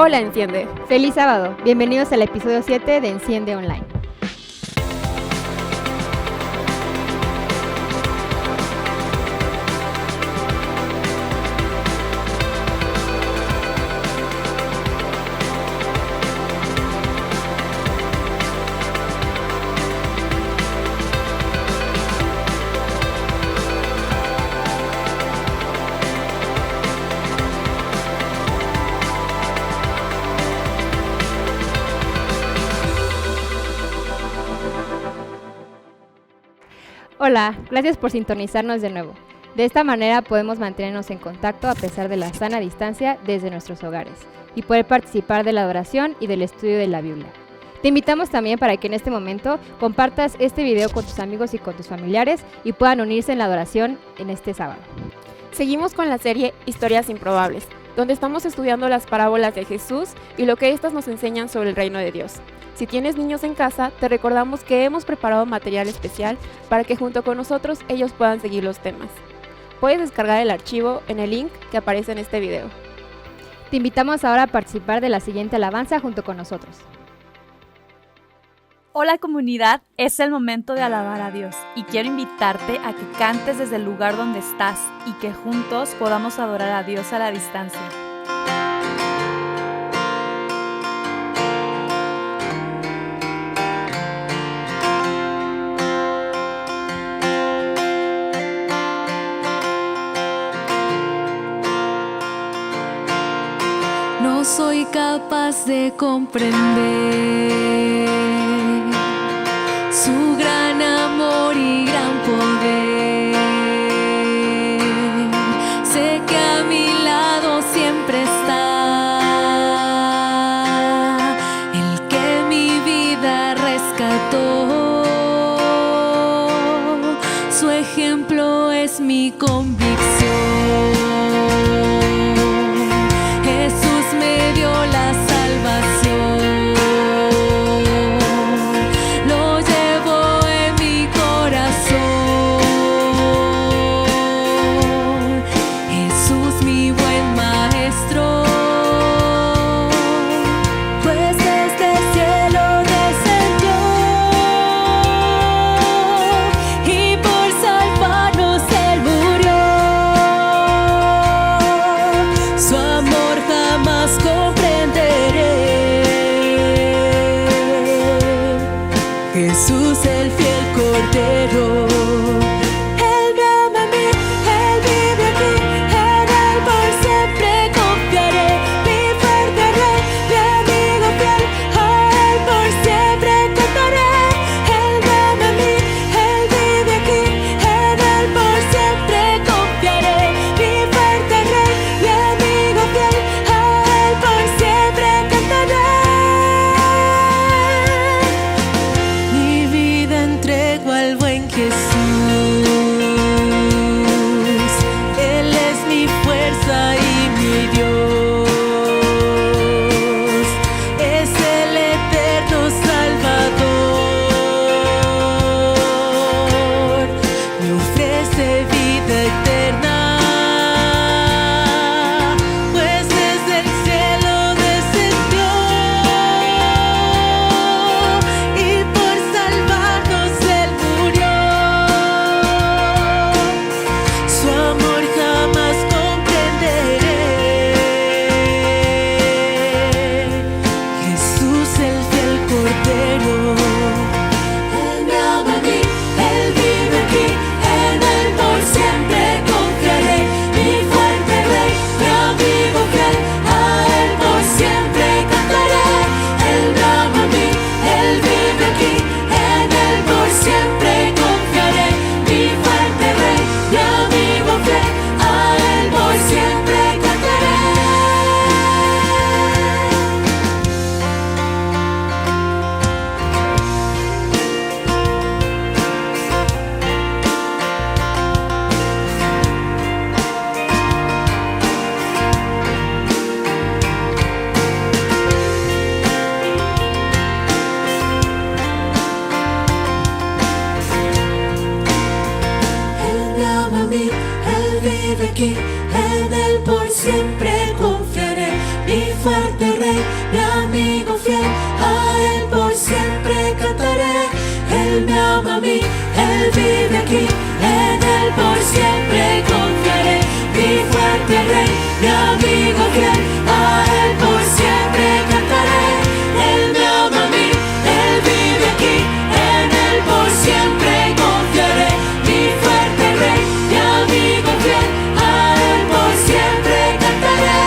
Hola, Enciende. ¡Feliz sábado! Bienvenidos al episodio 7 de Enciende Online. Hola, gracias por sintonizarnos de nuevo. De esta manera podemos mantenernos en contacto a pesar de la sana distancia desde nuestros hogares y poder participar de la adoración y del estudio de la Biblia. Te invitamos también para que en este momento compartas este video con tus amigos y con tus familiares y puedan unirse en la adoración en este sábado. Seguimos con la serie Historias Improbables, donde estamos estudiando las parábolas de Jesús y lo que éstas nos enseñan sobre el reino de Dios. Si tienes niños en casa, te recordamos que hemos preparado material especial para que junto con nosotros ellos puedan seguir los temas. Puedes descargar el archivo en el link que aparece en este video. Te invitamos ahora a participar de la siguiente alabanza junto con nosotros. Hola comunidad, es el momento de alabar a Dios y quiero invitarte a que cantes desde el lugar donde estás y que juntos podamos adorar a Dios a la distancia. No soy capaz de comprender su gran amor y gran poder. Sé que a mi lado siempre está el que mi vida rescató. Su ejemplo es mi convicción. Jesús el fiel Cordero. Él me ama a mí, Él vive aquí, en Él por siempre confiaré. Mi fuerte Rey, mi amigo fiel, a Él por siempre cantaré. Él me ama a mí, Él vive aquí, en Él por siempre confiaré. Mi fuerte Rey, mi amigo fiel, a Él por siempre cantaré. Mi fuerte Rey, mi amigo fiel, a Él por siempre cantaré. Él me ama a mí, Él vive aquí, en Él por siempre confiaré. Mi fuerte Rey, mi amigo fiel, a Él por siempre cantaré. Él me ama a mí, Él vive aquí, en Él por siempre confiaré. Mi fuerte Rey, mi amigo fiel, a Él por siempre cantaré.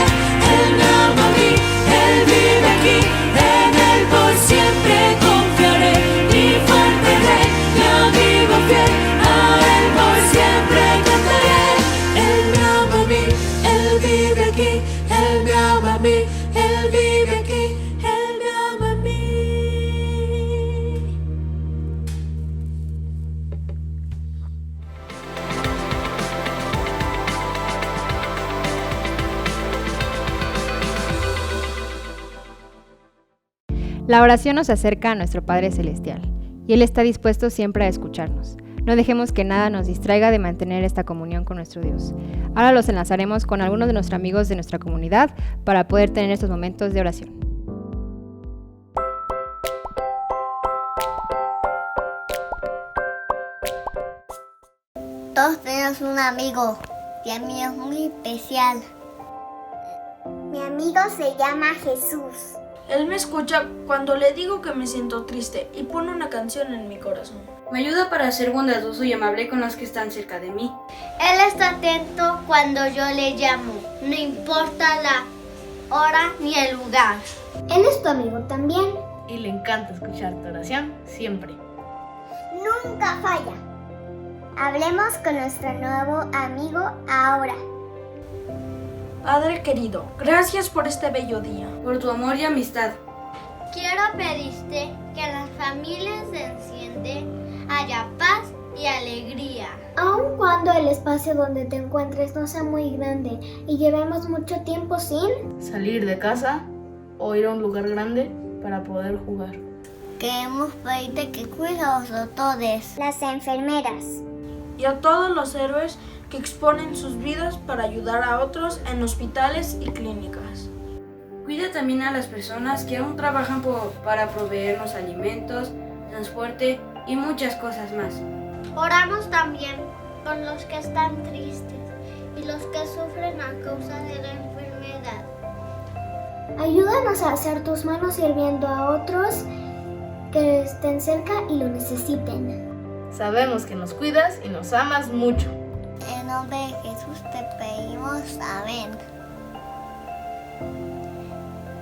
Él me ama a mí, Él vive aquí, en Él por siempre confiaré. Mi fuerte Rey, mi amigo fiel, a Él por siempre cantaré. Él me ama a mí, Él vive aquí, Él me ama a mí, Él vive aquí, Él me ama a mí. La oración nos acerca a nuestro Padre Celestial y Él está dispuesto siempre a escucharnos. No dejemos que nada nos distraiga de mantener esta comunión con nuestro Dios. Ahora los enlazaremos con algunos de nuestros amigos de nuestra comunidad para poder tener estos momentos de oración. Todos tenemos un amigo y el mío es muy especial. Mi amigo se llama Jesús. Él me escucha cuando le digo que me siento triste y pone una canción en mi corazón. Me ayuda para ser bondadoso y amable con los que están cerca de mí. Él está atento cuando yo le llamo, no importa la hora ni el lugar. Él es tu amigo también. Y le encanta escuchar tu oración siempre. Nunca falla. Hablemos con nuestro nuevo amigo ahora. Padre querido, gracias por este bello día. Por tu amor y amistad. Quiero pedirte que en las familias se enciende haya paz y alegría. Aun cuando el espacio donde te encuentres no sea muy grande y llevemos mucho tiempo sin Salir de casa o ir a un lugar grande para poder jugar. queremos pedirte que cuides a todos. Las enfermeras. Y a todos los héroes que exponen sus vidas para ayudar a otros en hospitales y clínicas. Cuida también a las personas que aún trabajan para proveernos alimentos, transporte y muchas cosas más. Oramos también por los que están tristes y los que sufren a causa de la enfermedad. Ayúdanos a hacer tus manos sirviendo a otros que estén cerca y lo necesiten. Sabemos que nos cuidas y nos amas mucho. En nombre de Jesús te pedimos, amén.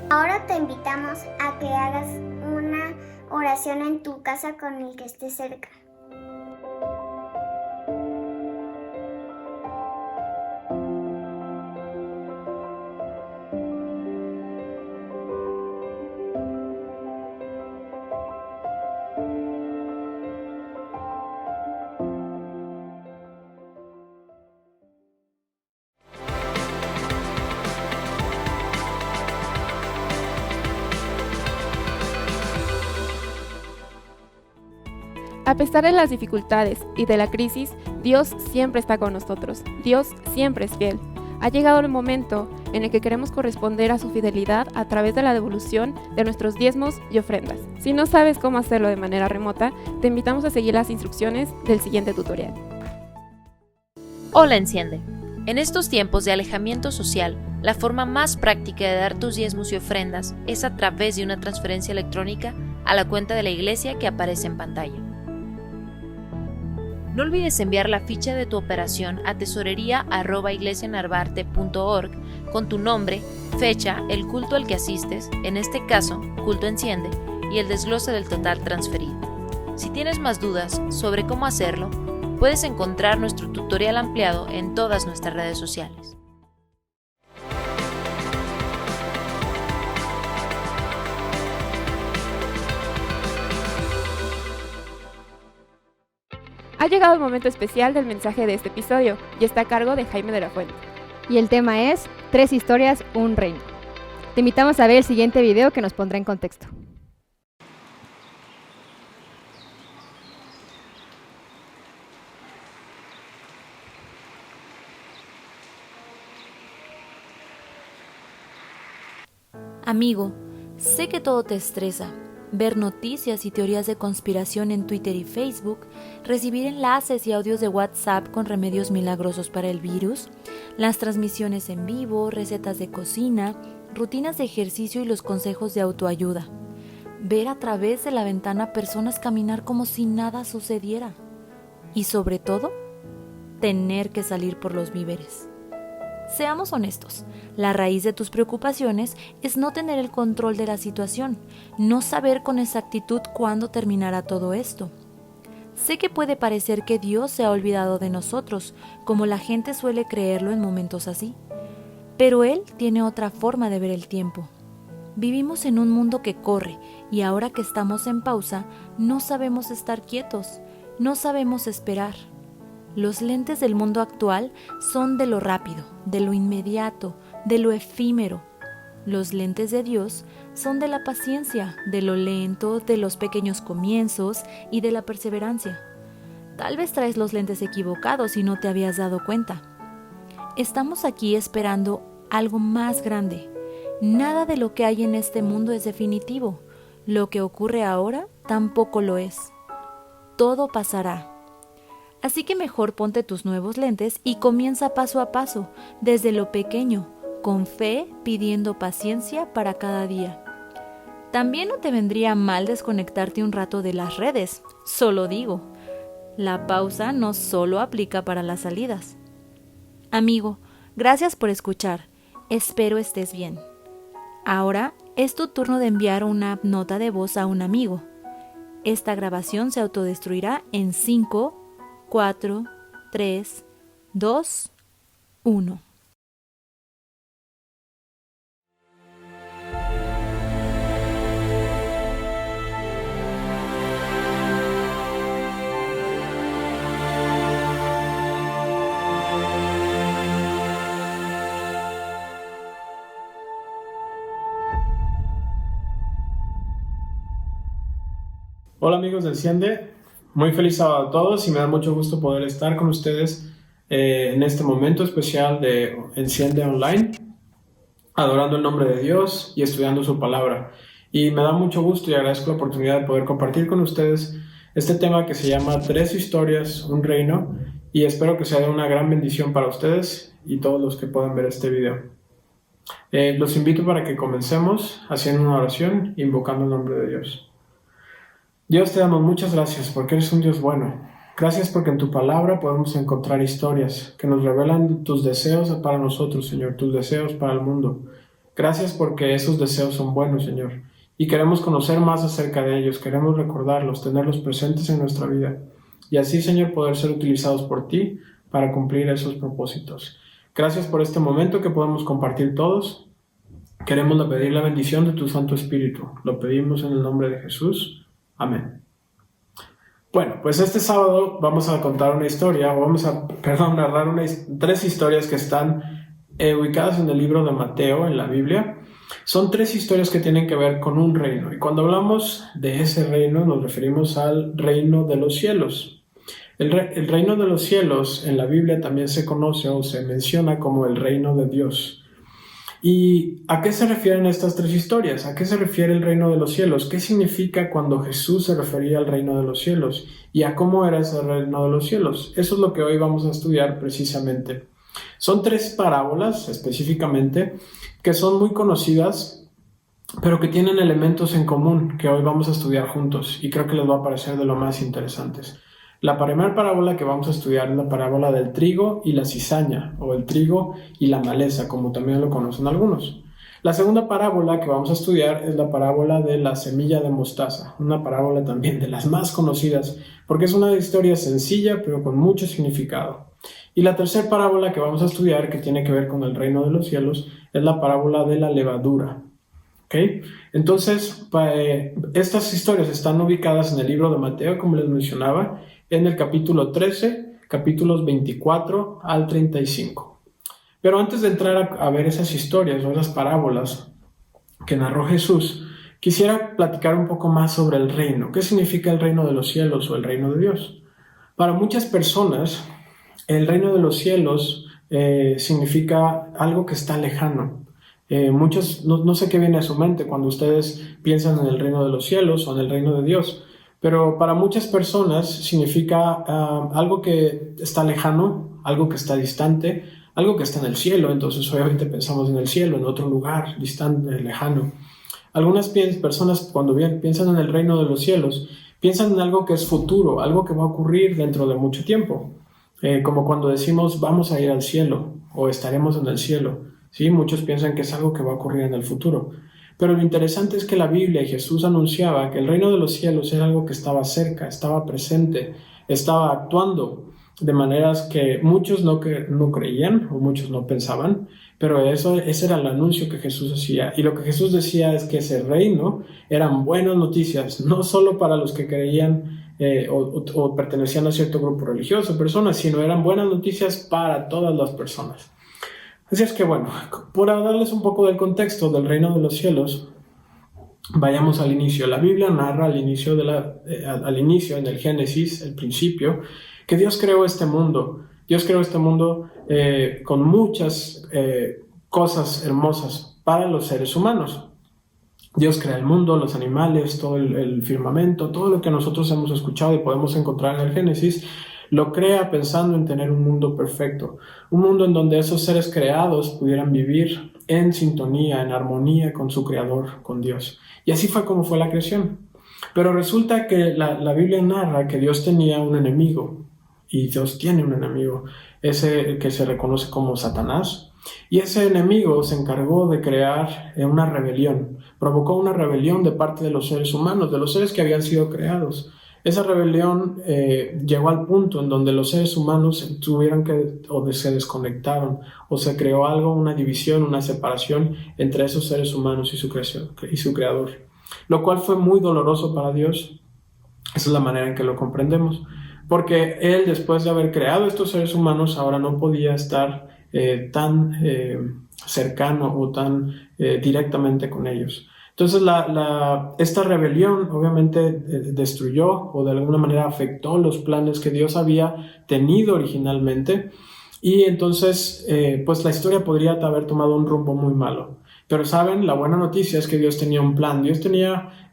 Ahora te invitamos a que hagas una oración en tu casa con el que esté cerca. A pesar de las dificultades y de la crisis, Dios siempre está con nosotros. Dios siempre es fiel. Ha llegado el momento en el que queremos corresponder a su fidelidad a través de la devolución de nuestros diezmos y ofrendas. Si no sabes cómo hacerlo de manera remota, te invitamos a seguir las instrucciones del siguiente tutorial. Hola Enciende. En estos tiempos de alejamiento social, la forma más práctica de dar tus diezmos y ofrendas es a través de una transferencia electrónica a la cuenta de la iglesia que aparece en pantalla. No olvides enviar la ficha de tu operación a tesorería@iglesianarvarte.org con tu nombre, fecha, el culto al que asistes, en este caso, culto Enciende, y el desglose del total transferido. Si tienes más dudas sobre cómo hacerlo, puedes encontrar nuestro tutorial ampliado en todas nuestras redes sociales. Ha llegado el momento especial del mensaje de este episodio y está a cargo de Jaime de la Fuente. Y el tema es 3 historias, un reino. Te invitamos a ver el siguiente video que nos pondrá en contexto. Amigo, sé que todo te estresa. Ver noticias y teorías de conspiración en Twitter y Facebook, recibir enlaces y audios de WhatsApp con remedios milagrosos para el virus, las transmisiones en vivo, recetas de cocina, rutinas de ejercicio y los consejos de autoayuda. Ver a través de la ventana personas caminar como si nada sucediera. Y sobre todo, tener que salir por los víveres. Seamos honestos, la raíz de tus preocupaciones es no tener el control de la situación, no saber con exactitud cuándo terminará todo esto. Sé que puede parecer que Dios se ha olvidado de nosotros, como la gente suele creerlo en momentos así, pero Él tiene otra forma de ver el tiempo. Vivimos en un mundo que corre y ahora que estamos en pausa, no sabemos estar quietos, no sabemos esperar. Los lentes del mundo actual son de lo rápido, de lo inmediato, de lo efímero. Los lentes de Dios son de la paciencia, de lo lento, de los pequeños comienzos y de la perseverancia. Tal vez traes los lentes equivocados y no te habías dado cuenta. Estamos aquí esperando algo más grande. Nada de lo que hay en este mundo es definitivo. Lo que ocurre ahora tampoco lo es. Todo pasará. Así que mejor ponte tus nuevos lentes y comienza paso a paso, desde lo pequeño, con fe, pidiendo paciencia para cada día. También no te vendría mal desconectarte un rato de las redes, solo digo. La pausa no solo aplica para las salidas. Amigo, gracias por escuchar. Espero estés bien. Ahora es tu turno de enviar una nota de voz a un amigo. Esta grabación se autodestruirá en 5, 4, 3, 2, 1. Hola amigos de Enciende, muy feliz sábado a todos y me da mucho gusto poder estar con ustedes en este momento especial de Enciende Online, adorando el nombre de Dios y estudiando su palabra. Y me da mucho gusto y agradezco la oportunidad de poder compartir con ustedes este tema que se llama 3 historias, un reino, y espero que sea de una gran bendición para ustedes y todos los que puedan ver este video. Los invito para que comencemos haciendo una oración invocando el nombre de Dios. Dios, te damos muchas gracias porque eres un Dios bueno. Gracias porque en tu palabra podemos encontrar historias que nos revelan tus deseos para nosotros, Señor, tus deseos para el mundo. Gracias porque esos deseos son buenos, Señor, y queremos conocer más acerca de ellos, queremos recordarlos, tenerlos presentes en nuestra vida, y así, Señor, poder ser utilizados por ti para cumplir esos propósitos. Gracias por este momento que podemos compartir todos. Queremos pedir la bendición de tu Santo Espíritu. Lo pedimos en el nombre de Jesús. Amén. Bueno, pues este sábado vamos a contar una historia, o narrar 3 historias que están ubicadas en el libro de Mateo, en la Biblia. Son 3 historias que tienen que ver con un reino, y cuando hablamos de ese reino nos referimos al reino de los cielos. El reino de los cielos en la Biblia también se conoce o se menciona como el reino de Dios. ¿Y a qué se refieren estas 3 historias? ¿A qué se refiere el reino de los cielos? ¿Qué significa cuando Jesús se refería al reino de los cielos? ¿Y a cómo era ese reino de los cielos? Eso es lo que hoy vamos a estudiar precisamente. Son 3 parábolas específicamente que son muy conocidas, pero que tienen elementos en común que hoy vamos a estudiar juntos y creo que les va a parecer de lo más interesantes. La primera parábola que vamos a estudiar es la parábola del trigo y la cizaña, o el trigo y la maleza, como también lo conocen algunos. La segunda parábola que vamos a estudiar es la parábola de la semilla de mostaza, una parábola también de las más conocidas, porque es una historia sencilla pero con mucho significado. Y la tercera parábola que vamos a estudiar, que tiene que ver con el reino de los cielos, es la parábola de la levadura. ¿Okay? Entonces, estas historias están ubicadas en el libro de Mateo, como les mencionaba, en el capítulo 13, capítulos 24 al 35. Pero antes de entrar a ver esas historias o esas parábolas que narró Jesús, quisiera platicar un poco más sobre el reino. ¿Qué significa el reino de los cielos o el reino de Dios? Para muchas personas, el reino de los cielos significa algo que está lejano. Muchos, no sé qué viene a su mente cuando ustedes piensan en el reino de los cielos o en el reino de Dios, pero para muchas personas significa algo que está lejano, algo que está distante, algo que está en el cielo. Entonces obviamente pensamos en el cielo, en otro lugar distante, lejano. Algunas personas cuando piensan en el reino de los cielos, piensan en algo que es futuro, algo que va a ocurrir dentro de mucho tiempo, como cuando decimos vamos a ir al cielo o estaremos en el cielo. ¿Sí? Muchos piensan que es algo que va a ocurrir en el futuro. Pero lo interesante es que la Biblia y Jesús anunciaba que el reino de los cielos era algo que estaba cerca, estaba presente, estaba actuando de maneras que muchos no creían o muchos no pensaban, pero ese era el anuncio que Jesús hacía. Y lo que Jesús decía es que ese reino eran buenas noticias, no solo para los que creían o pertenecían a cierto grupo religioso, personas, sino eran buenas noticias para todas las personas. Así es que bueno, para darles un poco del contexto del reino de los cielos, vayamos al inicio. La Biblia narra al inicio, en el Génesis, el principio, que Dios creó este mundo. Dios creó este mundo con muchas cosas hermosas para los seres humanos. Dios crea el mundo, los animales, todo el firmamento, todo lo que nosotros hemos escuchado y podemos encontrar en el Génesis. Lo crea pensando en tener un mundo perfecto, un mundo en donde esos seres creados pudieran vivir en sintonía, en armonía con su Creador, con Dios. Y así fue como fue la creación. Pero resulta que la Biblia narra que Dios tenía un enemigo, y Dios tiene un enemigo, ese que se reconoce como Satanás. Y ese enemigo se encargó de crear una rebelión, provocó una rebelión de parte de los seres humanos, de los seres que habían sido creados. Esa rebelión llegó al punto en donde los seres humanos se desconectaron, o se creó una división, una separación entre esos seres humanos y su creador, lo cual fue muy doloroso para Dios. Esa es la manera en que lo comprendemos, porque Él, después de haber creado estos seres humanos, ahora no podía estar tan cercano o tan directamente con ellos. Entonces esta rebelión obviamente destruyó o de alguna manera afectó los planes que Dios había tenido originalmente, y entonces pues la historia podría haber tomado un rumbo muy malo. Pero saben, la buena noticia es que Dios tenía un plan, Dios tenía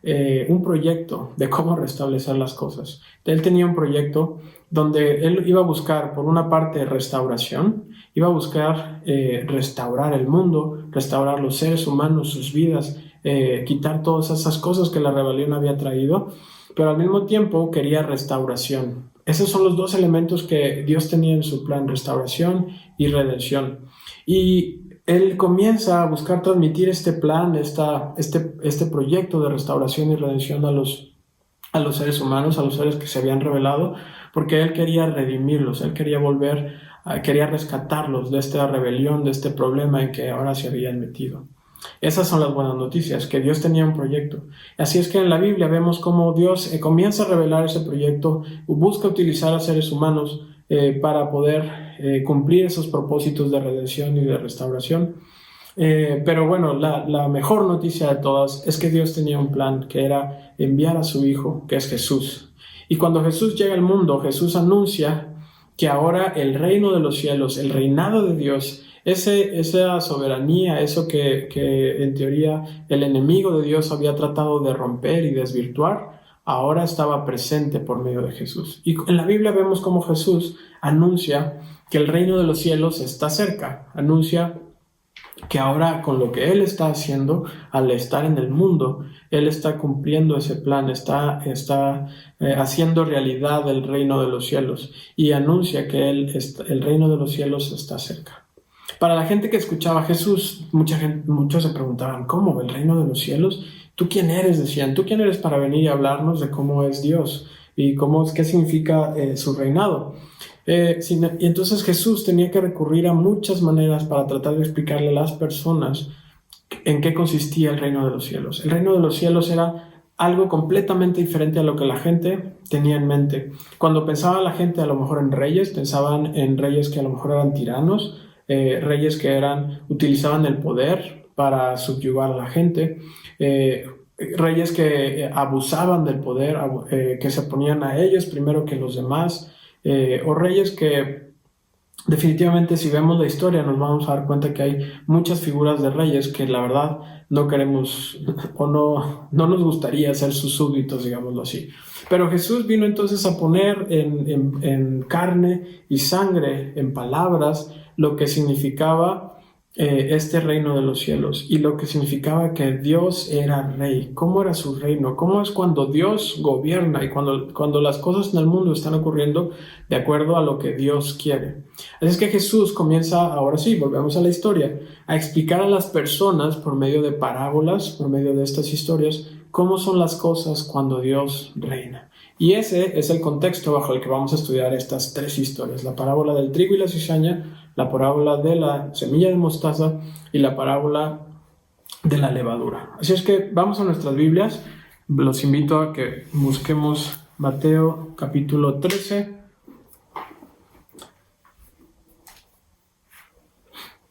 un proyecto de cómo restablecer las cosas. Él tenía un proyecto donde Él iba a buscar, por una parte, restauración, iba a buscar restaurar el mundo, restaurar los seres humanos, sus vidas, quitar todas esas cosas que la rebelión había traído, pero al mismo tiempo quería restauración. Esos son los dos elementos que Dios tenía en su plan, restauración y redención. Y Él comienza a buscar transmitir este plan, este proyecto de restauración y redención a los seres humanos, a los seres que se habían rebelado, porque Él quería redimirlos, Él quería quería rescatarlos de esta rebelión, de este problema en que ahora se habían metido. Esas son las buenas noticias, que Dios tenía un proyecto. Así es que en la Biblia vemos cómo Dios comienza a revelar ese proyecto, busca utilizar a seres humanos para poder cumplir esos propósitos de redención y de restauración. Pero bueno, la mejor noticia de todas es que Dios tenía un plan, que era enviar a su Hijo, que es Jesús. Y cuando Jesús llega al mundo, Jesús anuncia que ahora el reino de los cielos, el reinado de Dios, esa soberanía, eso que en teoría el enemigo de Dios había tratado de romper y desvirtuar, ahora estaba presente por medio de Jesús. Y en la Biblia vemos cómo Jesús anuncia que el reino de los cielos está cerca, anuncia que ahora con lo que Él está haciendo, al estar en el mundo, Él está cumpliendo ese plan, está haciendo realidad el reino de los cielos, y anuncia que el reino de los cielos está cerca. Para la gente que escuchaba a Jesús, muchos se preguntaban, ¿cómo? ¿El reino de los cielos? ¿Tú quién eres? Decían, ¿tú quién eres para venir y hablarnos de cómo es Dios y qué significa su reinado? Y entonces Jesús tenía que recurrir a muchas maneras para tratar de explicarle a las personas en qué consistía el reino de los cielos. El reino de los cielos era algo completamente diferente a lo que la gente tenía en mente. Cuando pensaba la gente a lo mejor en reyes, pensaban en reyes que a lo mejor eran tiranos, reyes que utilizaban el poder para subyugar a la gente, reyes que abusaban del poder, que se ponían a ellos primero que los demás, o reyes que definitivamente si vemos la historia nos vamos a dar cuenta que hay muchas figuras de reyes que la verdad no queremos o no nos gustaría ser sus súbditos, digámoslo así. Pero Jesús vino entonces a poner en carne y sangre, en palabras, lo que significaba este reino de los cielos y lo que significaba que Dios era rey. ¿Cómo era su reino? ¿Cómo es cuando Dios gobierna y cuando las cosas en el mundo están ocurriendo de acuerdo a lo que Dios quiere? Así es que Jesús comienza, ahora sí, volvemos a la historia, a explicar a las personas por medio de parábolas, por medio de estas historias, cómo son las cosas cuando Dios reina. Y ese es el contexto bajo el que vamos a estudiar estas 3 historias: la parábola del trigo y la cizaña, la parábola de la semilla de mostaza y la parábola de la levadura. Así es que vamos a nuestras Biblias. Los invito a que busquemos Mateo capítulo 13,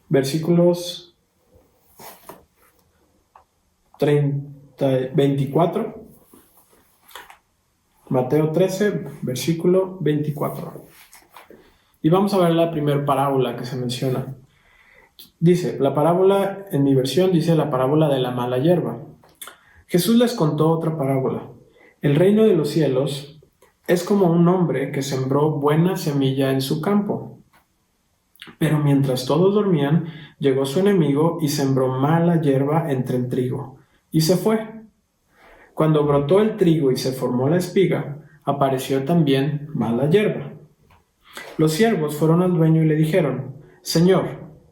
versículos 24. Mateo 13, versículo 24. Y vamos a ver la primera parábola que se menciona. Dice, la parábola, en mi versión, dice la parábola de la mala hierba. Jesús les contó otra parábola. El reino de los cielos es como un hombre que sembró buena semilla en su campo. Pero mientras todos dormían, llegó su enemigo y sembró mala hierba entre el trigo, y se fue. Cuando brotó el trigo y se formó la espiga, apareció también mala hierba. Los siervos fueron al dueño y le dijeron, «Señor,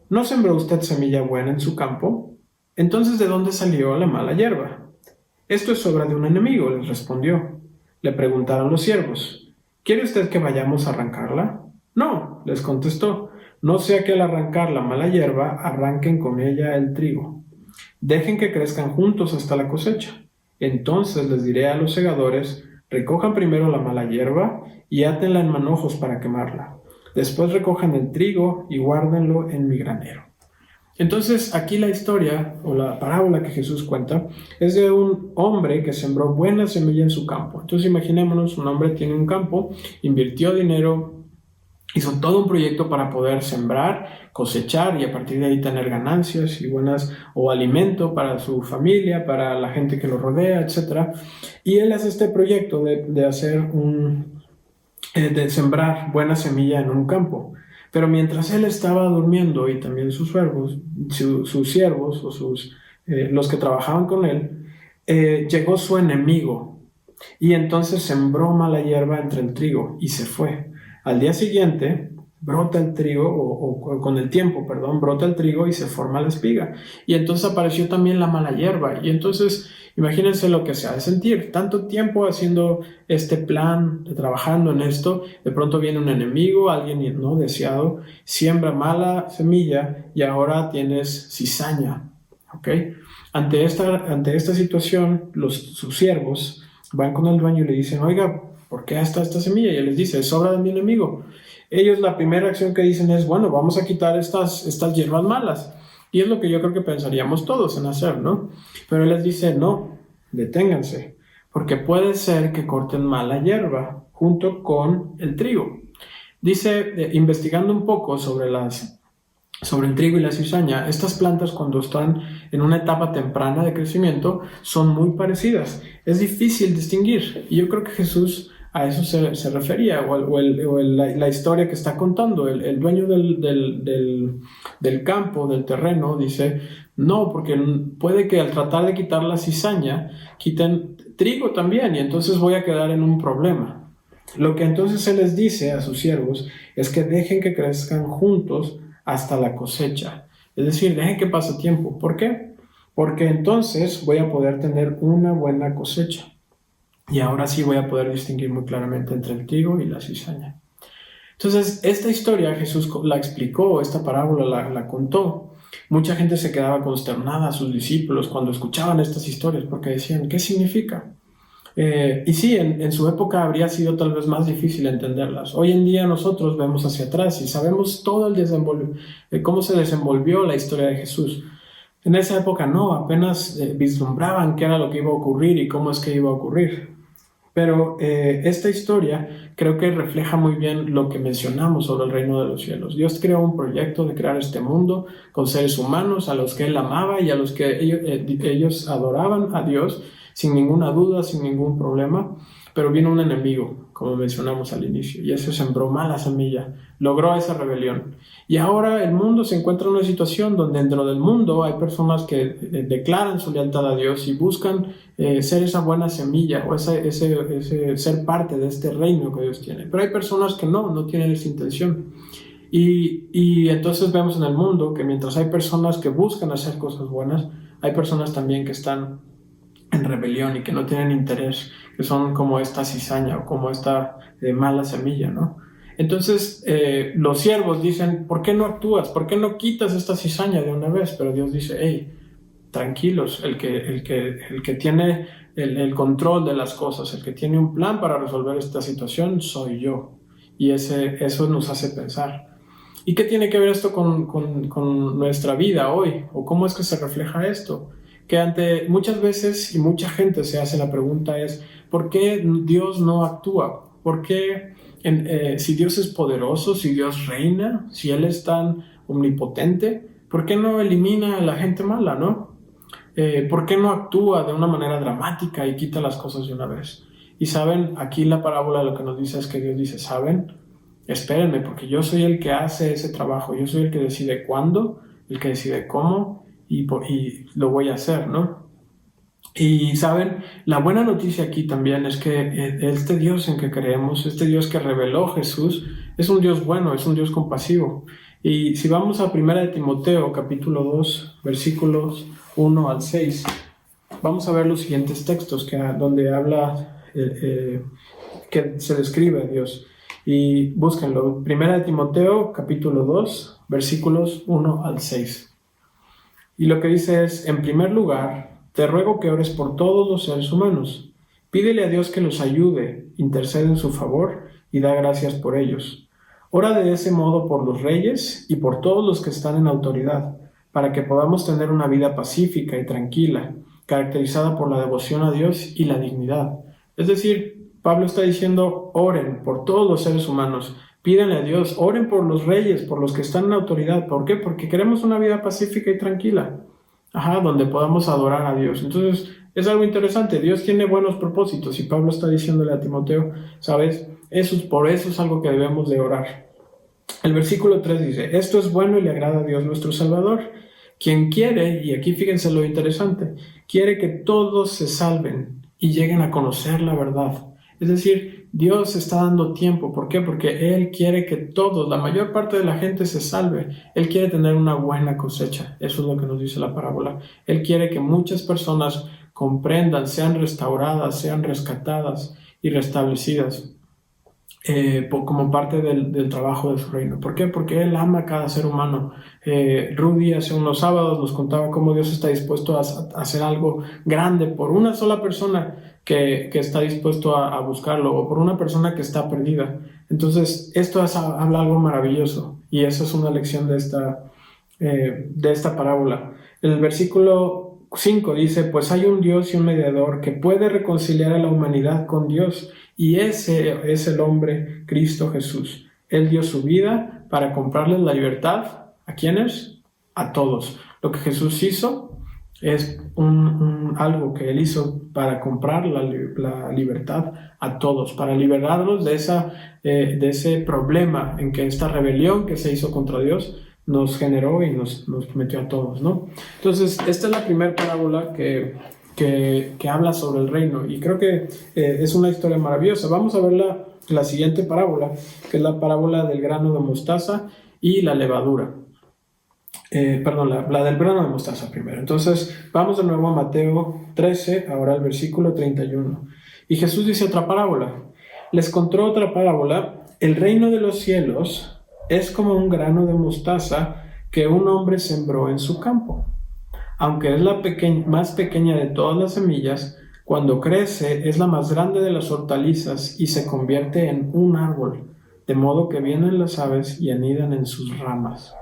¿no sembró usted semilla buena en su campo? Entonces, ¿de dónde salió la mala hierba?» «Esto es obra de un enemigo», les respondió. Le preguntaron los siervos, «¿Quiere usted que vayamos a arrancarla?» «No», les contestó, «no sea que al arrancar la mala hierba arranquen con ella el trigo. Dejen que crezcan juntos hasta la cosecha. Entonces les diré a los segadores, recojan primero la mala hierba y átenla en manojos para quemarla. Después recojan el trigo y guárdenlo en mi granero». Entonces aquí la historia o la parábola que Jesús cuenta es de un hombre que sembró buena semilla en su campo. Entonces imaginémonos, un hombre tiene un campo, invirtió dinero, hizo todo un proyecto para poder sembrar, cosechar y a partir de ahí tener ganancias y buenas o alimento para su familia, para la gente que lo rodea, etc. Y él hace este proyecto de hacer de sembrar buena semilla en un campo. Pero mientras él estaba durmiendo y también sus siervos o los que trabajaban con él, llegó su enemigo y entonces sembró mala hierba entre el trigo y se fue. Al día siguiente brota el trigo, con el tiempo, brota el trigo y se forma la espiga. Y entonces apareció también la mala hierba. Y entonces, imagínense lo que se ha de sentir. Tanto tiempo haciendo este plan, trabajando en esto, de pronto viene un enemigo, alguien no deseado, siembra mala semilla y ahora tienes cizaña. ¿Ok? Ante esta situación, sus siervos van con el dueño y le dicen, oiga, ¿por qué está esta semilla? Y él les dice, es obra de mi enemigo. Ellos la primera acción que dicen es, bueno, vamos a quitar estas hierbas malas. Y es lo que yo creo que pensaríamos todos en hacer, ¿no? Pero él les dice, no, deténganse, porque puede ser que corten mala hierba junto con el trigo. Dice, investigando un poco sobre el trigo y la cizaña, estas plantas cuando están en una etapa temprana de crecimiento son muy parecidas. Es difícil distinguir. Y yo creo que Jesús a eso se refería, la historia que está contando. El dueño del campo, del terreno, dice, no, porque puede que al tratar de quitar la cizaña, quiten trigo también, y entonces voy a quedar en un problema. Lo que entonces se les dice a sus siervos es que dejen que crezcan juntos hasta la cosecha. Es decir, dejen que pase tiempo. ¿Por qué? Porque entonces voy a poder tener una buena cosecha. Y ahora sí voy a poder distinguir muy claramente entre el trigo y la cizaña. Entonces, esta historia Jesús la explicó, esta parábola la contó. Mucha gente se quedaba consternada, sus discípulos, cuando escuchaban estas historias, porque decían, ¿qué significa? Y sí, en su época habría sido tal vez más difícil entenderlas. Hoy en día nosotros vemos hacia atrás y sabemos todo cómo se desenvolvió la historia de Jesús. En esa época no, apenas vislumbraban qué era lo que iba a ocurrir y cómo es que iba a ocurrir. Pero esta historia creo que refleja muy bien lo que mencionamos sobre el reino de los cielos. Dios creó un proyecto de crear este mundo con seres humanos a los que Él amaba y a los que ellos adoraban a Dios sin ninguna duda, sin ningún problema. Pero vino un enemigo, como mencionamos al inicio, y eso sembró mala semilla, logró esa rebelión. Y ahora el mundo se encuentra en una situación donde dentro del mundo hay personas que declaran su lealtad a Dios y buscan ser esa buena semilla o ese ser parte de este reino que Dios tiene. Pero hay personas que no tienen esa intención. Y entonces vemos en el mundo que mientras hay personas que buscan hacer cosas buenas, hay personas también que están en rebelión y que no tienen interés, que son como esta cizaña o como esta mala semilla, ¿no? Entonces los siervos dicen, ¿por qué no actúas? ¿Por qué no quitas esta cizaña de una vez? Pero Dios dice, hey, tranquilos, el que tiene el control de las cosas, el que tiene un plan para resolver esta situación soy yo. Y eso nos hace pensar. ¿Y qué tiene que ver esto con nuestra vida hoy? ¿O cómo es que se refleja esto? Que ante muchas veces y mucha gente se hace la pregunta es, ¿por qué Dios no actúa? ¿Por qué si Dios es poderoso, si Dios reina, si Él es tan omnipotente, ¿por qué no elimina a la gente mala, no? ¿Por qué no actúa de una manera dramática y quita las cosas de una vez? Y saben, aquí la parábola lo que nos dice es que Dios dice, ¿saben? Espérenme, porque yo soy el que hace ese trabajo, yo soy el que decide cuándo, el que decide cómo, y lo voy a hacer, ¿no? Y saben, la buena noticia aquí también es que este Dios en que creemos, este Dios que reveló Jesús, es un Dios bueno, es un Dios compasivo. Y si vamos a 1 Timoteo, capítulo 2, versículos 1 al 6, vamos a ver los siguientes textos donde habla, que se describe a Dios. Y búsquenlo, 1 Timoteo, capítulo 2, versículos 1 al 6. Y lo que dice es, en primer lugar, te ruego que ores por todos los seres humanos. Pídele a Dios que los ayude, intercede en su favor y da gracias por ellos. Ora de ese modo por los reyes y por todos los que están en autoridad, para que podamos tener una vida pacífica y tranquila, caracterizada por la devoción a Dios y la dignidad. Es decir, Pablo está diciendo, oren por todos los seres humanos. Pídenle a Dios, oren por los reyes, por los que están en autoridad. ¿Por qué? Porque queremos una vida pacífica y tranquila. Donde podamos adorar a Dios. Entonces, es algo interesante. Dios tiene buenos propósitos y Pablo está diciéndole a Timoteo, ¿sabes? Por eso es algo que debemos de orar. El versículo 3 dice, esto es bueno y le agrada a Dios nuestro Salvador, quien quiere, y aquí fíjense lo interesante, quiere que todos se salven y lleguen a conocer la verdad. Es decir, Dios está dando tiempo. ¿Por qué? Porque Él quiere que todos, la mayor parte de la gente se salve. Él quiere tener una buena cosecha. Eso es lo que nos dice la parábola. Él quiere que muchas personas comprendan, sean restauradas, sean rescatadas y restablecidas como parte del trabajo de su reino. ¿Por qué? Porque Él ama a cada ser humano. Rudy hace unos sábados nos contaba cómo Dios está dispuesto a hacer algo grande por una sola persona que está dispuesto a buscarlo, o por una persona que está perdida. Entonces, esto habla algo maravilloso, y eso es una lección de esta parábola. El versículo 5 dice, pues hay un Dios y un mediador que puede reconciliar a la humanidad con Dios, y ese es el hombre Cristo Jesús. Él dio su vida para comprarles la libertad. ¿A quiénes? A todos. Lo que Jesús hizo es algo que Él hizo para comprar la libertad a todos, para liberarnos de ese problema en que esta rebelión que se hizo contra Dios nos generó y nos metió a todos, ¿no? Entonces, esta es la primera parábola que habla sobre el reino, y creo que es una historia maravillosa. Vamos a ver la siguiente parábola, que es la parábola del grano de mostaza y la levadura. La del grano de mostaza primero. Entonces, vamos de nuevo a Mateo 13, ahora al versículo 31. Y Jesús dice otra parábola. Les contó otra parábola. El reino de los cielos es como un grano de mostaza que un hombre sembró en su campo. Aunque es la más pequeña de todas las semillas, cuando crece es la más grande de las hortalizas y se convierte en un árbol, de modo que vienen las aves y anidan en sus ramas.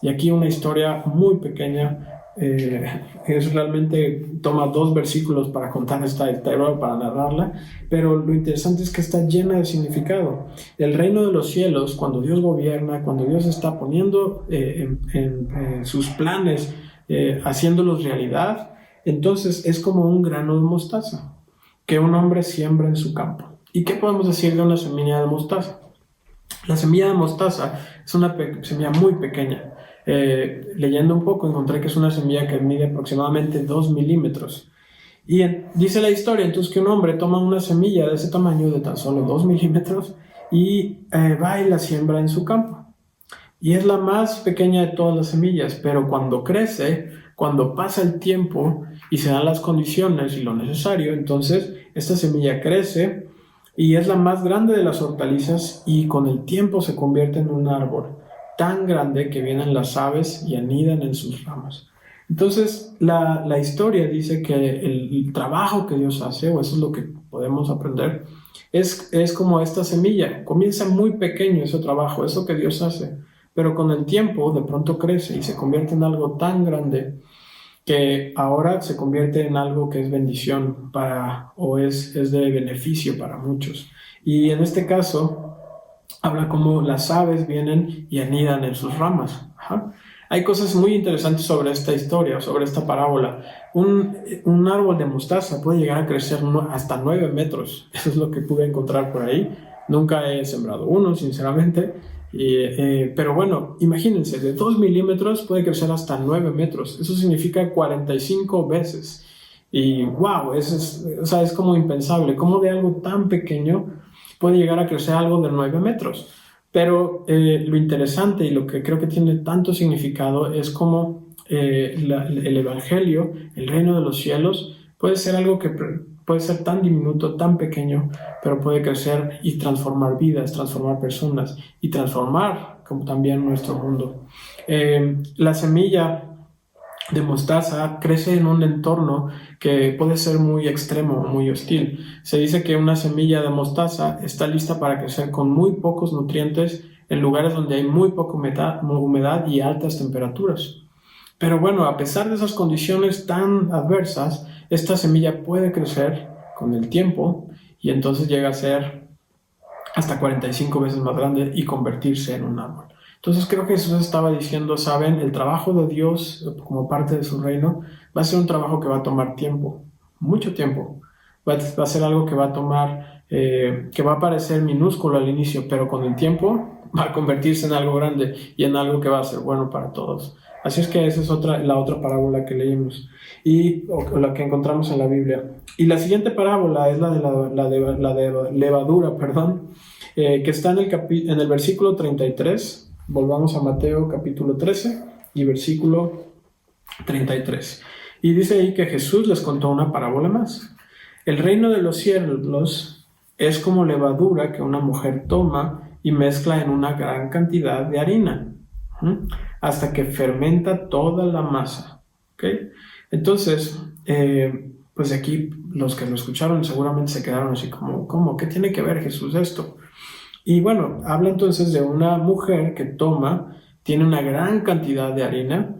Y aquí una historia muy pequeña, es realmente, toma 2 versículos para contar esta historia, para narrarla, pero lo interesante es que está llena de significado. El reino de los cielos, cuando Dios gobierna, cuando Dios está poniendo en sus planes, haciéndolos realidad, entonces es como un grano de mostaza que un hombre siembra en su campo. ¿Y qué podemos decir de una semilla de mostaza? La semilla de mostaza es una semilla muy pequeña. Leyendo un poco encontré que es una semilla que mide aproximadamente 2 milímetros. Y dice la historia entonces que un hombre toma una semilla de ese tamaño, de tan solo 2 milímetros, y va y la siembra en su campo. Y es la más pequeña de todas las semillas, pero cuando crece, cuando pasa el tiempo y se dan las condiciones y lo necesario, entonces esta semilla crece y es la más grande de las hortalizas, y con el tiempo se convierte en un árbol tan grande que vienen las aves y anidan en sus ramas. Entonces la historia dice que el trabajo que Dios hace, o eso es lo que podemos aprender, es como esta semilla. Comienza muy pequeño ese trabajo, eso que Dios hace, pero con el tiempo de pronto crece y se convierte en algo tan grande que ahora se convierte en algo que es bendición o es de beneficio para muchos. Y en este caso habla como las aves vienen y anidan en sus ramas. Ajá. Hay cosas muy interesantes sobre esta historia, sobre esta parábola. Un árbol de mostaza puede llegar a crecer hasta 9 metros. Eso es lo que pude encontrar por ahí. Nunca he sembrado uno, sinceramente. Pero bueno, imagínense, de 2 milímetros puede crecer hasta 9 metros. Eso significa 45 veces. Y wow, es como impensable. ¿Cómo de algo tan pequeño puede llegar a crecer algo de 9 metros? Pero lo interesante y lo que creo que tiene tanto significado es cómo el Evangelio, el reino de los cielos, puede ser algo que puede ser tan diminuto, tan pequeño, pero puede crecer y transformar vidas, transformar personas y transformar como también nuestro mundo. La semilla de mostaza crece en un entorno que puede ser muy extremo, muy hostil. Se dice que una semilla de mostaza está lista para crecer con muy pocos nutrientes en lugares donde hay muy poca humedad y altas temperaturas. Pero bueno, a pesar de esas condiciones tan adversas, esta semilla puede crecer con el tiempo y entonces llega a ser hasta 45 veces más grande y convertirse en un árbol. Entonces creo que Jesús estaba diciendo, saben, el trabajo de Dios como parte de su reino va a ser un trabajo que va a tomar tiempo, mucho tiempo. Va a ser algo que va a tomar, que va a parecer minúsculo al inicio, pero con el tiempo va a convertirse en algo grande y en algo que va a ser bueno para todos. Así es que esa es la otra parábola que leímos o la que encontramos en la Biblia. Y la siguiente parábola es la de levadura, que está en el versículo 33. Volvamos a Mateo capítulo 13 y versículo 33. Y dice ahí que Jesús les contó una parábola más. El reino de los cielos es como levadura que una mujer toma y mezcla en una gran cantidad de harina, hasta que fermenta toda la masa. ¿Okay? Entonces, pues aquí los que lo escucharon seguramente se quedaron así como, ¿cómo? ¿Qué tiene que ver Jesús esto? Y bueno, habla entonces de una mujer que tiene una gran cantidad de harina,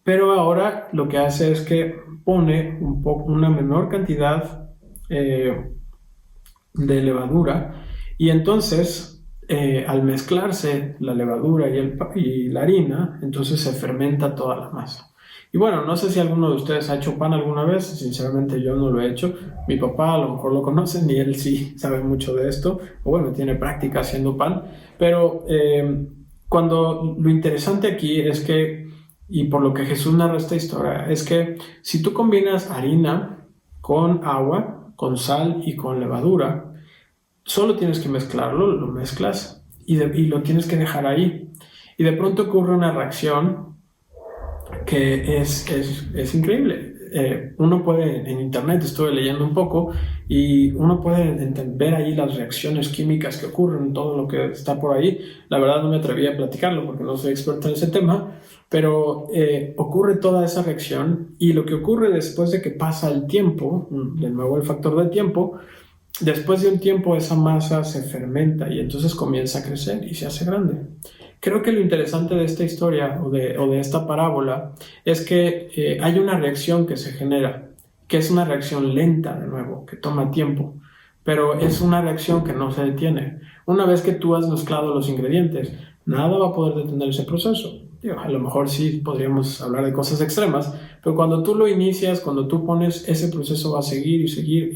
pero ahora lo que hace es que pone una menor cantidad de levadura, y entonces al mezclarse la levadura y la harina, entonces se fermenta toda la masa. Y bueno, no sé si alguno de ustedes ha hecho pan alguna vez, sinceramente yo no lo he hecho. Mi papá a lo mejor lo conoce y él sí sabe mucho de esto, o bueno, tiene práctica haciendo pan, pero lo interesante aquí es que, y por lo que Jesús narra esta historia, es que si tú combinas harina con agua, con sal y con levadura, solo tienes que mezclarlo, lo mezclas y lo tienes que dejar ahí. Y de pronto ocurre una reacción que es increíble. Uno puede, en internet estuve leyendo un poco, y uno puede ver ahí las reacciones químicas que ocurren, todo lo que está por ahí. La verdad no me atreví a platicarlo porque no soy experto en ese tema, pero ocurre toda esa reacción, y lo que ocurre después de que pasa el tiempo, de nuevo el factor del tiempo, después de un tiempo esa masa se fermenta y entonces comienza a crecer y se hace grande. Creo que lo interesante de esta historia o de esta parábola es que hay una reacción que se genera, que es una reacción lenta de nuevo, que toma tiempo, pero es una reacción que no se detiene. Una vez que tú has mezclado los ingredientes, nada va a poder detener ese proceso. A lo mejor sí podríamos hablar de cosas extremas, pero cuando tú lo inicias, cuando tú pones, ese proceso va a seguir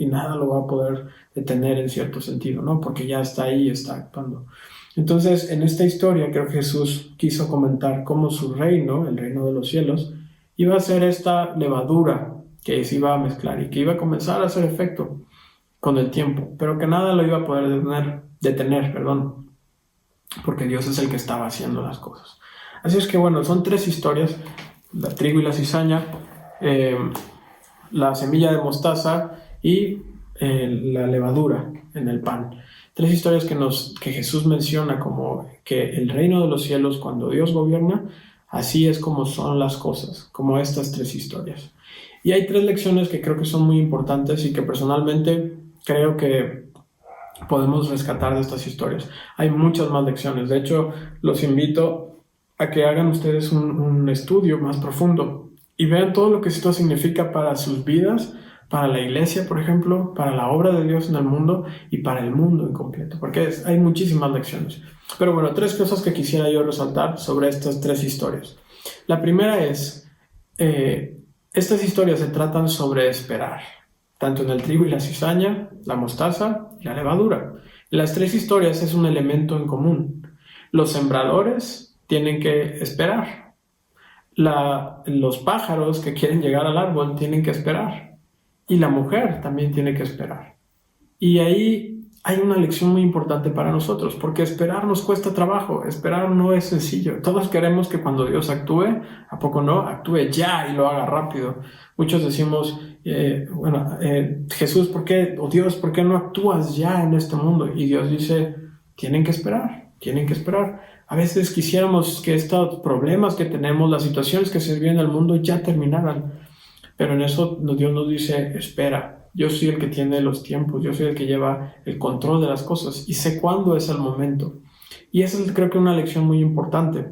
y nada lo va a poder detener en cierto sentido, ¿no? Porque ya está ahí, está actuando. Entonces, en esta historia creo que Jesús quiso comentar cómo su reino, el reino de los cielos, iba a ser esta levadura que se iba a mezclar y que iba a comenzar a hacer efecto con el tiempo, pero que nada lo iba a poder detener, porque Dios es el que estaba haciendo las cosas. Así es que bueno, son 3 historias: la trigo y la cizaña, la semilla de mostaza y la levadura en el pan. 3 historias que Jesús menciona como que el reino de los cielos, cuando Dios gobierna, así es como son las cosas, como estas 3 historias. Y hay 3 lecciones que creo que son muy importantes y que personalmente creo que podemos rescatar de estas historias. Hay muchas más lecciones. De hecho, los invito a que hagan ustedes un estudio más profundo y vean todo lo que esto significa para sus vidas, para la iglesia, por ejemplo, para la obra de Dios en el mundo y para el mundo en completo, porque hay muchísimas lecciones. Pero bueno, 3 cosas que quisiera yo resaltar sobre estas 3 historias. La primera es, estas historias se tratan sobre esperar, tanto en el trigo y la cizaña, la mostaza y la levadura. En las 3 historias es un elemento en común. Los sembradores tienen que esperar. Los pájaros que quieren llegar al árbol tienen que esperar. Y la mujer también tiene que esperar. Y ahí hay una lección muy importante para nosotros, porque esperar nos cuesta trabajo, esperar no es sencillo. Todos queremos que cuando Dios actúe, ¿a poco no? Actúe ya y lo haga rápido. Muchos decimos, Jesús, ¿por qué? O Dios, ¿por qué no actúas ya en este mundo? Y Dios dice, tienen que esperar. A veces quisiéramos que estos problemas que tenemos, las situaciones que se viven en el mundo ya terminaran. Pero en eso Dios nos dice, espera, yo soy el que tiene los tiempos, yo soy el que lleva el control de las cosas y sé cuándo es el momento. Y esa es, creo que, una lección muy importante.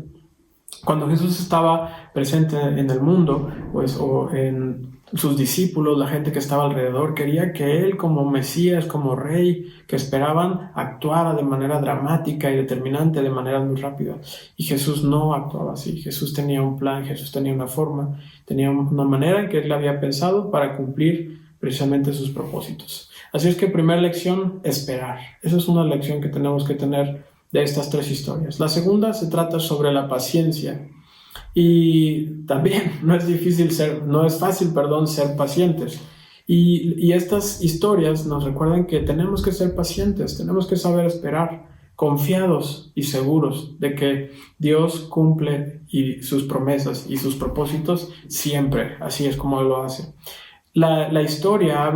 Cuando Jesús estaba presente en el mundo, o en sus discípulos, la gente que estaba alrededor, quería que Él, como Mesías, como Rey, que esperaban, actuara de manera dramática y determinante, de manera muy rápida. Y Jesús no actuaba así. Jesús tenía un plan, Jesús tenía una forma, tenía una manera en que Él había pensado para cumplir precisamente sus propósitos. Así es que, primera lección, esperar. Esa es una lección que tenemos que tener de estas 3 historias. La segunda se trata sobre la paciencia. Y también no es fácil ser pacientes. Y estas historias nos recuerdan que tenemos que ser pacientes, tenemos que saber esperar, confiados y seguros de que Dios cumple sus promesas y sus propósitos siempre. Así es como Él lo hace. La historia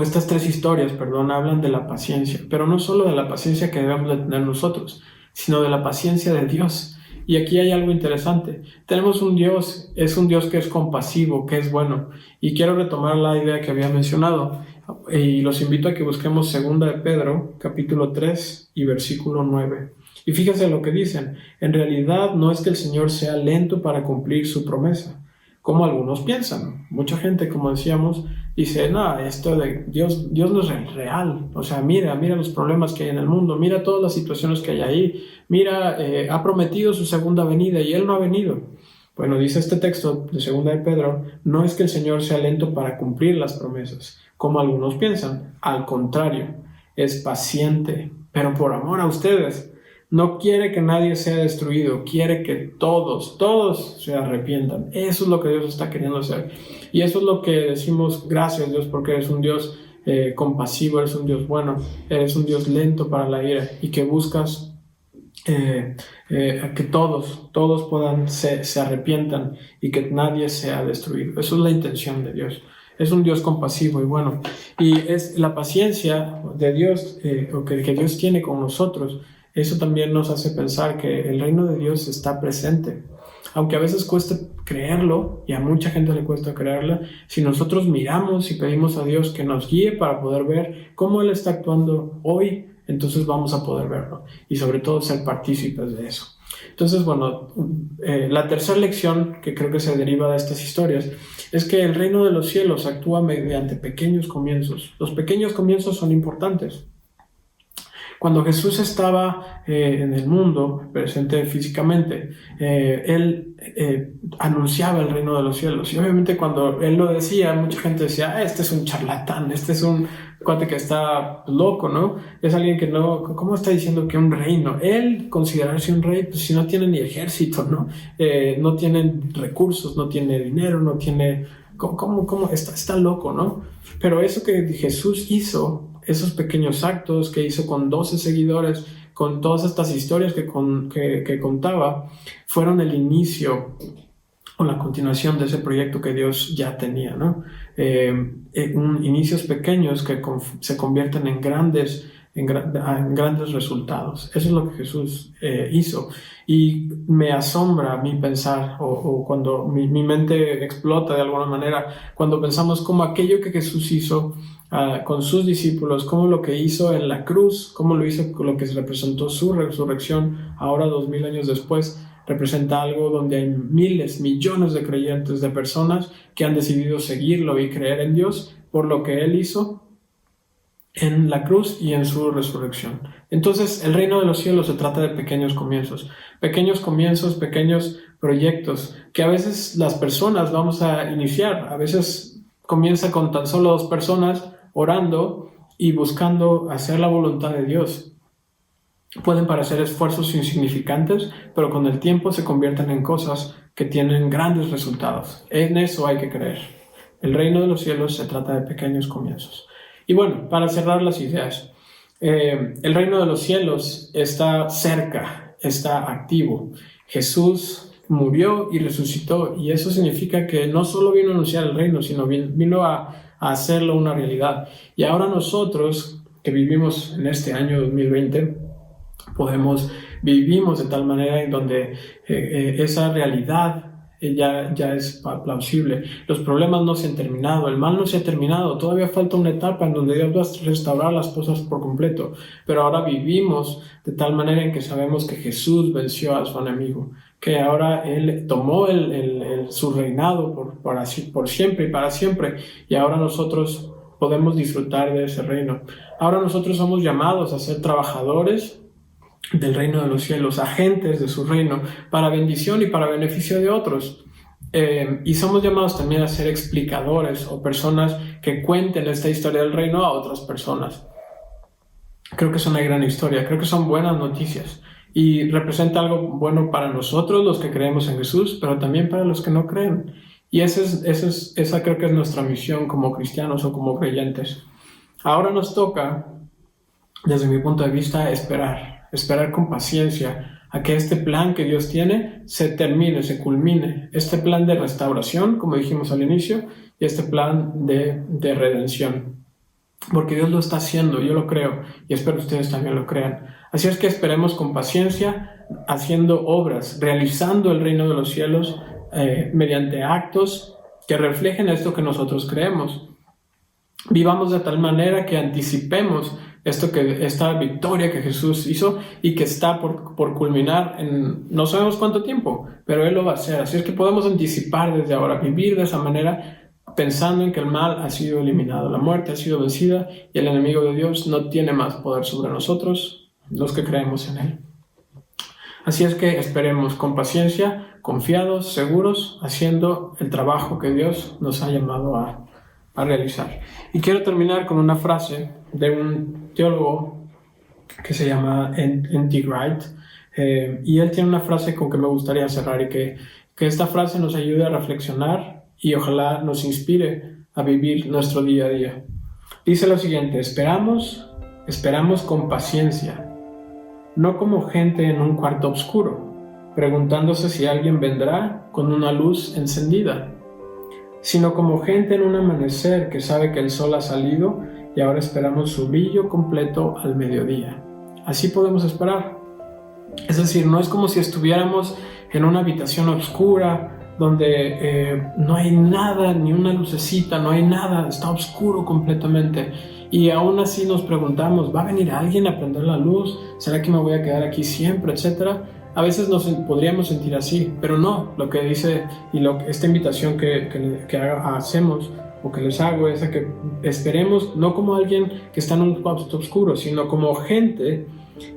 estas 3 historias, hablan de la paciencia, pero no solo de la paciencia que debemos de tener nosotros, sino de la paciencia de Dios. Y aquí hay algo interesante. Tenemos un Dios, es un Dios que es compasivo, que es bueno. Y quiero retomar la idea que había mencionado. Y los invito a que busquemos 2 de Pedro, capítulo 3 y versículo 9. Y fíjense lo que dicen. En realidad no es que el Señor sea lento para cumplir su promesa, como algunos piensan. Mucha gente, como decíamos, dice, esto de Dios no es real. O sea, mira los problemas que hay en el mundo, mira todas las situaciones que hay ahí, mira, ha prometido su segunda venida y Él no ha venido. Bueno, dice este texto de 2 de Pedro, no es que el Señor sea lento para cumplir las promesas, como algunos piensan. Al contrario, es paciente, pero por amor a ustedes. No quiere que nadie sea destruido, quiere que todos se arrepientan. Eso es lo que Dios está queriendo hacer. Y eso es lo que decimos, gracias Dios, porque eres un Dios compasivo, eres un Dios bueno, eres un Dios lento para la ira y que buscas que todos se arrepientan y que nadie sea destruido. Eso es la intención de Dios. Es un Dios compasivo y bueno. Y es la paciencia de Dios, que Dios tiene con nosotros. Eso también nos hace pensar que el reino de Dios está presente. Aunque a veces cueste creerlo, y a mucha gente le cuesta creerlo, si nosotros miramos y pedimos a Dios que nos guíe para poder ver cómo Él está actuando hoy entonces vamos a poder verlo y sobre todo ser partícipes de eso. Entonces, bueno, la tercera lección que creo que se deriva de estas historias es que el reino de los cielos actúa mediante pequeños comienzos. Los pequeños comienzos son importantes. Cuando Jesús estaba en el mundo, presente físicamente, Él anunciaba el reino de los cielos. Y obviamente cuando Él lo decía, mucha gente decía, este es un charlatán, este es un cuate que está loco, ¿no? Es alguien que no, ¿cómo está diciendo que un reino? Él considerarse un rey, pues si no tiene ni ejército, ¿no? No tiene recursos, no tiene dinero, no tiene... ¿Cómo? Está loco, ¿no? Pero eso que Jesús hizo, esos pequeños actos que hizo con 12 seguidores, con todas estas historias que contaba, fueron el inicio o la continuación de ese proyecto que Dios ya tenía, ¿no? Inicios pequeños que se convierten en grandes resultados. Eso es lo que Jesús hizo. Y me asombra a mí pensar, o cuando mi mente explota de alguna manera, cuando pensamos cómo aquello que Jesús hizo con sus discípulos, cómo lo que hizo en la cruz, cómo lo hizo con lo que representó su resurrección ahora 2000 años después, representa algo donde hay miles, millones de creyentes, de personas que han decidido seguirlo y creer en Dios por lo que Él hizo en la cruz y en su resurrección. Entonces, el reino de los cielos se trata de pequeños comienzos, pequeños proyectos que a veces las personas vamos a iniciar. A veces comienza con tan solo 2 personas orando y buscando hacer la voluntad de Dios. Pueden parecer esfuerzos insignificantes, pero con el tiempo se convierten en cosas que tienen grandes resultados. En eso hay que creer. El reino de los cielos se trata de pequeños comienzos. Y bueno, para cerrar las ideas, el reino de los cielos está cerca, está activo. Jesús murió y resucitó, y eso significa que no solo vino a anunciar el reino, sino vino a hacerlo una realidad. Y ahora nosotros, que vivimos en este año 2020, vivimos de tal manera en donde esa realidad ya es plausible. Los problemas no se han terminado, el mal no se ha terminado, todavía falta una etapa en donde Dios va a restaurar las cosas por completo, pero ahora vivimos de tal manera en que sabemos que Jesús venció a su enemigo, que ahora Él tomó su reinado por siempre y para siempre, y ahora nosotros podemos disfrutar de ese reino. Ahora nosotros somos llamados a ser trabajadores del reino de los cielos, agentes de su reino, para bendición y para beneficio de otros. Y somos llamados también a ser explicadores o personas que cuenten esta historia del reino a otras personas. Creo que es una gran historia, creo que son buenas noticias y representa algo bueno para nosotros, los que creemos en Jesús, pero también para los que no creen. Y esa creo que es nuestra misión como cristianos o como creyentes. Ahora nos toca, desde mi punto de vista, esperar con paciencia a que este plan que Dios tiene se termine, se culmine. Este plan de restauración, como dijimos al inicio, y este plan de redención. Porque Dios lo está haciendo, yo lo creo, y espero que ustedes también lo crean. Así es que esperemos con paciencia, haciendo obras, realizando el reino de los cielos mediante actos que reflejen esto que nosotros creemos. Vivamos de tal manera que anticipemos esta victoria que Jesús hizo y que está por culminar en no sabemos cuánto tiempo, pero Él lo va a hacer. Así es que podemos anticipar desde ahora, vivir de esa manera, pensando en que el mal ha sido eliminado, la muerte ha sido vencida y el enemigo de Dios no tiene más poder sobre nosotros, los que creemos en Él. Así es que esperemos con paciencia, confiados, seguros, haciendo el trabajo que Dios nos ha llamado a realizar. Y quiero terminar con una frase de un teólogo que se llama N.T. Wright, y él tiene una frase con que me gustaría cerrar y que esta frase nos ayude a reflexionar y ojalá nos inspire a vivir nuestro día a día. Dice lo siguiente: esperamos con paciencia, no como gente en un cuarto oscuro, preguntándose si alguien vendrá con una luz encendida, sino como gente en un amanecer que sabe que el sol ha salido y ahora esperamos su brillo completo al mediodía. Así podemos esperar. Es decir, no es como si estuviéramos en una habitación oscura donde no hay nada, ni una lucecita, no hay nada, está oscuro completamente. Y aún así nos preguntamos, ¿va a venir alguien a prender la luz? ¿Será que me voy a quedar aquí siempre? Etcétera. A veces nos podríamos sentir así, pero no. Lo que dice y esta invitación que hacemos o que les hago es a que esperemos no como alguien que está en un cuarto oscuro, sino como gente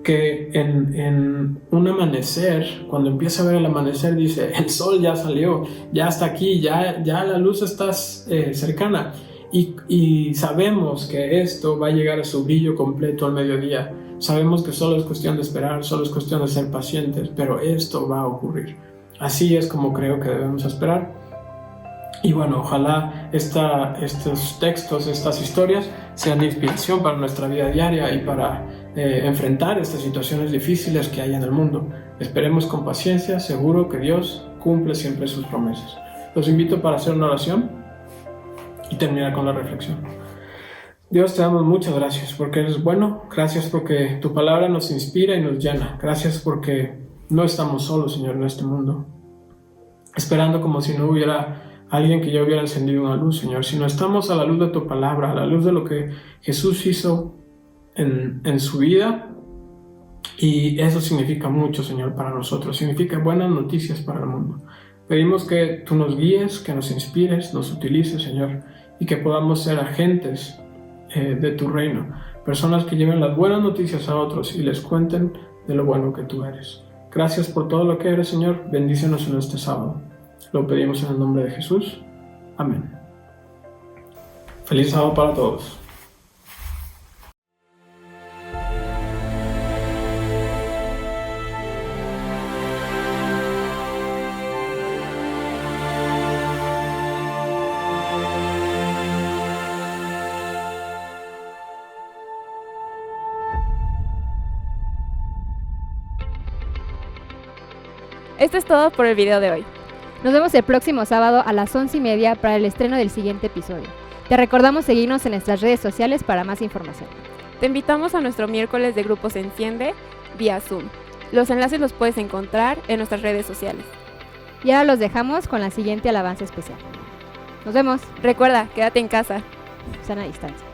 que en un amanecer, cuando empieza a ver el amanecer, dice, el sol ya salió, ya está aquí, ya la luz está cercana. Y sabemos que esto va a llegar a su brillo completo al mediodía. Sabemos que solo es cuestión de esperar, solo es cuestión de ser pacientes, pero esto va a ocurrir. Así es como creo que debemos esperar. Y bueno, ojalá estos textos, estas historias sean de inspiración para nuestra vida diaria y para enfrentar estas situaciones difíciles que hay en el mundo. Esperemos con paciencia, seguro que Dios cumple siempre sus promesas. Los invito para hacer una oración y terminar con la reflexión. Dios, te damos muchas gracias porque eres bueno. Gracias porque tu palabra nos inspira y nos llena. Gracias porque no estamos solos, Señor, en este mundo, esperando como si no hubiera alguien que ya hubiera encendido una luz, Señor, sino estamos a la luz de tu palabra, a la luz de lo que Jesús hizo en su vida, y eso significa mucho, Señor, para nosotros. Significa buenas noticias para el mundo. Pedimos que tú nos guíes, que nos inspires, nos utilices, Señor, y que podamos ser agentes de tu reino, personas que lleven las buenas noticias a otros y les cuenten de lo bueno que tú eres. Gracias por todo lo que eres, Señor. Bendícenos en este sábado. Lo pedimos en el nombre de Jesús. Amén. Feliz sábado para todos. Esto es todo por el video de hoy. Nos vemos el próximo sábado a las 11:30 para el estreno del siguiente episodio. Te recordamos seguirnos en nuestras redes sociales para más información. Te invitamos a nuestro miércoles de Grupos Enciende vía Zoom. Los enlaces los puedes encontrar en nuestras redes sociales. Y ahora los dejamos con la siguiente alabanza especial. Nos vemos. Recuerda, quédate en casa. Sana distancia.